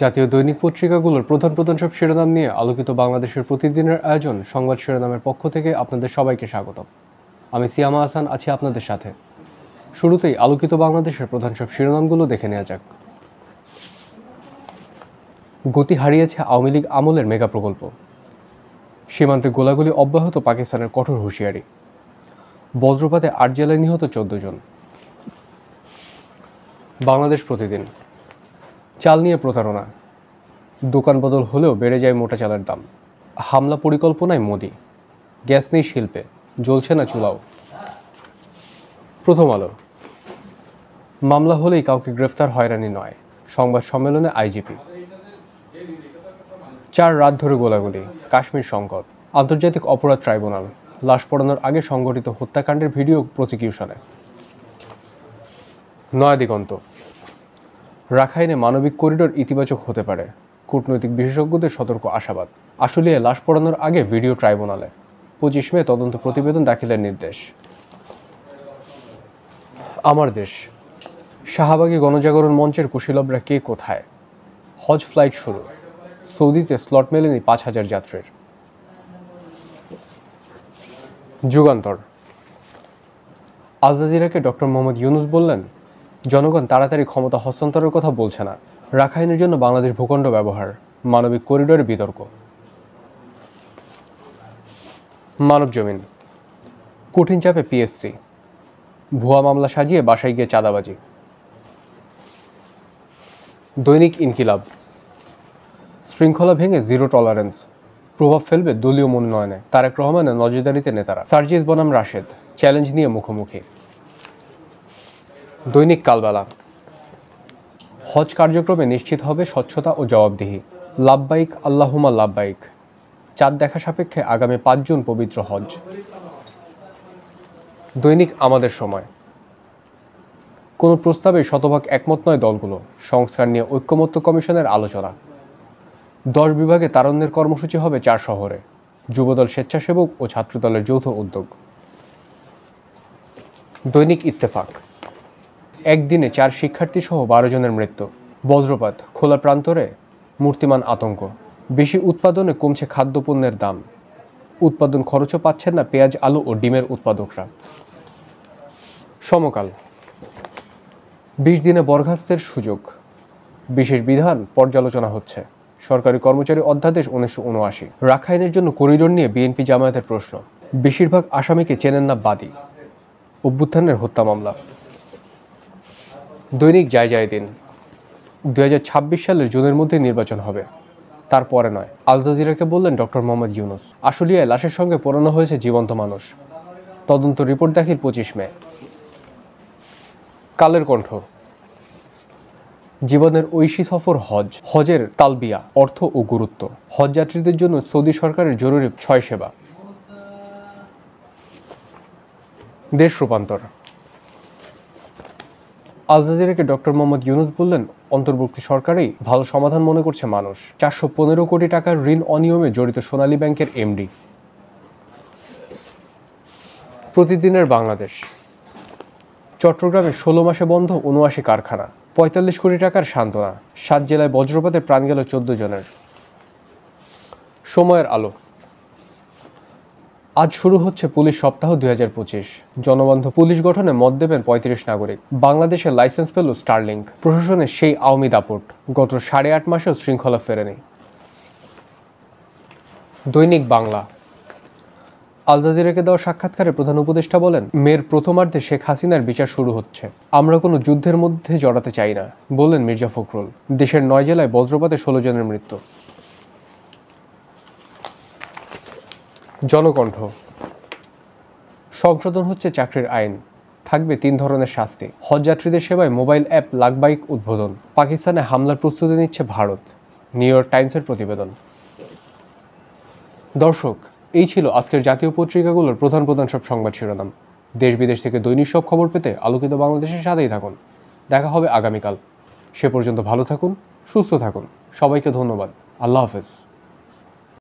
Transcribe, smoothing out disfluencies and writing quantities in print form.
জাতীয় দৈনিক পত্রিকাগুলোর প্রধান প্রধান সব শিরোনাম নিয়ে আলোকিত বাংলাদেশের প্রতিদিনের আয়োজন সংবাদ শিরোনামের পক্ষ থেকে আপনাদের সবাইকে স্বাগতম। আমি সিয়ামা হাসান আছি আপনাদের সাথে। শুরুতেই আলোকিত বাংলাদেশের প্রধান সব শিরোনামগুলো দেখে নেওয়া যাক। গতি হারিয়েছে আওয়ামী লীগ আমলের মেগা প্রকল্প। সীমান্তে গোলাগুলি অব্যাহত, পাকিস্তানের কঠোর হুঁশিয়ারি। বজ্রপাতে ৮ জেলায় নিহত ১৪ জন। বাংলাদেশ প্রতিদিন, চাল নিয়ে প্রতারণা, দোকান বদল হলেও বেড়ে যায় মোটা চালের দাম। হামলা পরিকল্পনায় মোদি, গ্যাস নেই শিল্পে, জ্বলছে না চুলাও। প্রথম আলো, মামলা হলেই কাউকে গ্রেফতার হয়রানি নয়, সংবাদ সম্মেলনে আইজিপি। ৪ রাত ধরে গোলাগুলি, কাশ্মীর সংকট, আন্তর্জাতিক অপরাধ ট্রাইব্যুনাল, লাশ পড়ানোর আগে সংঘটিত হত্যাকাণ্ডের ভিডিও প্রসিকিউশনে। নয়া দিগন্ত, রাখাইনে মানবিক করিডোর ইতিবাচক হতে পারে, কূটনৈতিক বিশেষজ্ঞদের সতর্ক আশাবাদ। আশুলিয়ায় লাশ পড়ানোর আগে ভিডিও ট্রাইব্যুনালে, ২৫ মে তদন্ত প্রতিবেদন দাখিলের নির্দেশ। আমার দেশ, শাহবাগী গণজাগরণ মঞ্চের কুশীলবরা কে কোথায়, হজ ফ্লাইট শুরু, সৌদিতে স্লট মেলেনি ৫,০০০ যাত্রীর। যুগান্তর, আল জাজিরাকে ডক্টর মোহাম্মদ ইউনূস বললেন, জনগণ তাড়াতাড়ি ক্ষমতা হস্তান্তরের কথা বলছে না, রাখাইনের জন্য বাংলাদেশ ভূখণ্ড ব্যবহার, মানবিক করিডোরে বিতর্ক। মানবজমিন, কঠিন চাপে পিএসসি, ভুয়া মামলা সাজিয়ে বাসায় গিয়ে চাঁদাবাজি। দৈনিক ইনকিলাব, শৃঙ্খলা ভেঙে জিরো টলারেন্স, প্রভাব ফেলবে দলীয় মনোনয়নে, তারেক রহমানের নজরদারিতে নেতারা। সার্জিস বনাম রাশেদ, চ্যালেঞ্জ নিয়ে মুখোমুখি। দৈনিক কালবেলা, হজ কার্যক্রমে নিশ্চিত হবে স্বচ্ছতা ও জবাবদিহি, লাব্বাইক আল্লাহুম্মা লাব্বাইক, চাঁদ দেখা সাপেক্ষে আগামী ৫ জুন পবিত্র হজ। দৈনিক আমাদের সময়, কোনো প্রস্তাবে শতভাগ একমত নয় দলগুলো, সংস্কার নিয়ে ঐক্যমত্য কমিশনের আলোচনা। ১০ বিভাগে তারুণ্যের কর্মসূচি হবে ৪ শহরে, যুবদল, স্বেচ্ছাসেবক ও ছাত্রদলের যৌথ উদ্যোগ। দৈনিক ইত্তেফাক, একদিনে ৪ শিক্ষার্থী সহ ১২ জনের মৃত্যু, বজ্রপাত, খোলা প্রান্তরে মূর্তিমান আতঙ্ক, বেশি উৎপাদনে কমছে খাদ্যপণ্যের দাম, উৎপাদন খরচও পাচ্ছেন না পেঁয়াজ, আলু ও ডিমের উৎপাদকরা। সমকাল, ২০ দিনে বরখাস্তের সুযোগ, বিশেষ বিধান পর্যালোচনা হচ্ছে, সরকারি কর্মচারী অধ্যাদেশ ১৯৭৯। রাখাইনের জন্য করিডোর নিয়ে বিএনপি জামায়াতের প্রশ্ন, বেশিরভাগ আসামিকে চেনেন না বাদী, অভ্যুত্থানের হত্যা মামলা। দৈনিক দিন, ২০২৬ সালের জুনের মধ্যে নির্বাচন হবে, তারপরে নয়, আল জাজিরাকে বললেন ডক্টর মোহাম্মদ ইউনূস। আশুলিয়ায় লাশের সঙ্গে পোড়ানো হয়েছে জীবন্ত মানুষ, তদন্ত রিপোর্ট দাখিল ২৫ মে। কালের কণ্ঠ, জীবনের ঐশী সফর হজ, হজের তালবিয়া, অর্থ ও গুরুত্ব, হজ যাত্রীদের জন্য সৌদি সরকারের জরুরি ৬ সেবা। দেশ রূপান্তর, আল জাজিরাকে ডক্টর মোহাম্মদ ইউনূস বললেন, অন্তর্বর্তী সরকারেই ভালো সমাধান মনে করছে মানুষ। ৪১৫ কোটি টাকার ঋণ অনিয়মে জড়িত সোনালী ব্যাংকের এমডি। প্রতিদিনের বাংলাদেশ, চট্টগ্রামে ১৬ মাসে বন্ধ ৭৯ কারখানা, ৪৫ কোটি টাকার সান্ত্বনা, ৭ জেলায় বজ্রপাতে প্রাণ গেল ১৪ জনের। সময়ের আলো, আজ শুরু হচ্ছে পুলিশ সপ্তাহ ২০২৫, জনবান্ধব পুলিশ গঠনে মত দেবেন ৩৫ নাগরিক। বাংলাদেশে লাইসেন্স পেল স্টারলিংক, প্রশাসনের সেই আওয়ামী দাপট, গত ৮.৫ মাসেও শৃঙ্খলা ফেরেনি। দৈনিক বাংলা, আল জাজিরাকে দেওয়া সাক্ষাৎকারে প্রধান উপদেষ্টা বলেন, মের প্রথমার্ধে শেখ হাসিনার বিচার শুরু হচ্ছে, আমরা কোনো যুদ্ধের মধ্যে জড়াতে চাই না, বললেন মির্জা ফখরুল। দেশের ৯ জেলায় বজ্রপাতে ১৬ জনের মৃত্যু। জনকণ্ঠ, সংশোধন হচ্ছে চাকরির আইন, থাকবে ৩ ধরনের শাস্তি, হজযাত্রীদের সেবায় মোবাইল অ্যাপ লাকবাইক উদ্বোধন, পাকিস্তানে হামলার প্রস্তুতি নিচ্ছে ভারত, নিউ ইয়র্ক টাইমসের প্রতিবেদন। দর্শক, এই ছিল আজকের জাতীয় পত্রিকাগুলোর প্রধান প্রধান সব সংবাদ শিরোনাম। দেশ বিদেশ থেকে দৈনিক সব খবর পেতে আলোকিত বাংলাদেশের সাথেই থাকুন। দেখা হবে আগামীকাল। সে পর্যন্ত ভালো থাকুন, সুস্থ থাকুন। সবাইকে ধন্যবাদ। আল্লাহ হাফেজ।